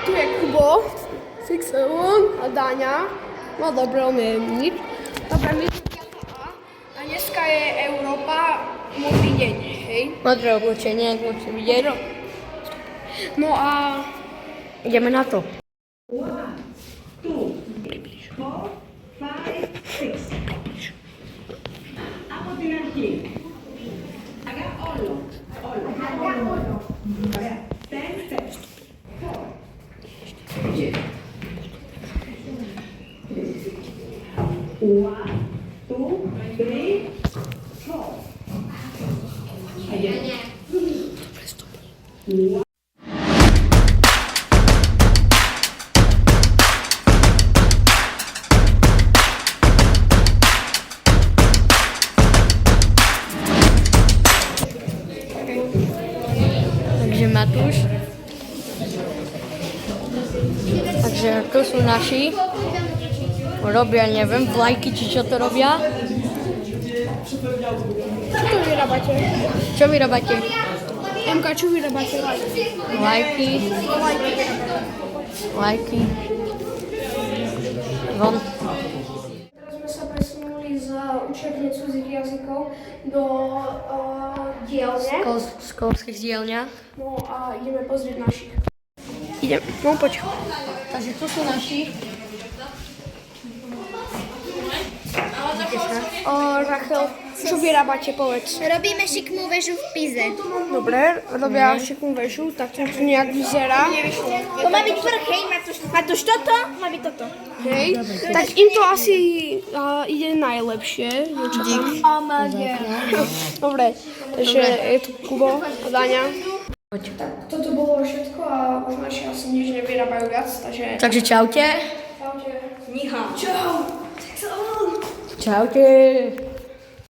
Tu je Kubo, Fixelon a Dáňa. No dobre, on je nič. Dobre, my sme 5A a dneska je Európa, modrý deň, hej? Modré oblečenie, ako môžete vidieť. No a Ideme na to. 1, 2, 3, 4, 5, 6. A continuar aquí. Haga olo. Olo. A ver, 10 steps. 4. 1, 2, 3, 4. Again. 1. Takže Matúš. Takže tu sú naši. Robia, neviem, vlajky, či čo to robia. čo tu vyrábate? Čo vyrábate? MK, čo vyrábate? Vlajky. Vlajky. Von. Teraz sme sa presunuli z učebne cudzích jazykov do dielne. Školských dielňa. No a ideme pozrieť našich. Idem, no poď. Takže tu sú naši. Rachel, čo vyrábate, povedz. Robíme šikmú väžu v Pize. Dobre, robia šikmú väžu, tak to tu nejak vyzerá. To má byť vrch, hej, Matúš, toto má byť toto. Hej, tak im to asi ide najlepšie. Niečo tam. Oh my god. Dobre, takže je tu Kubo a Dáňa. Poď. Tak toto bolo všetko a už naši asi nič nevyrábajú viac, takže... Takže čaute. Čaute. Čau. Čaute.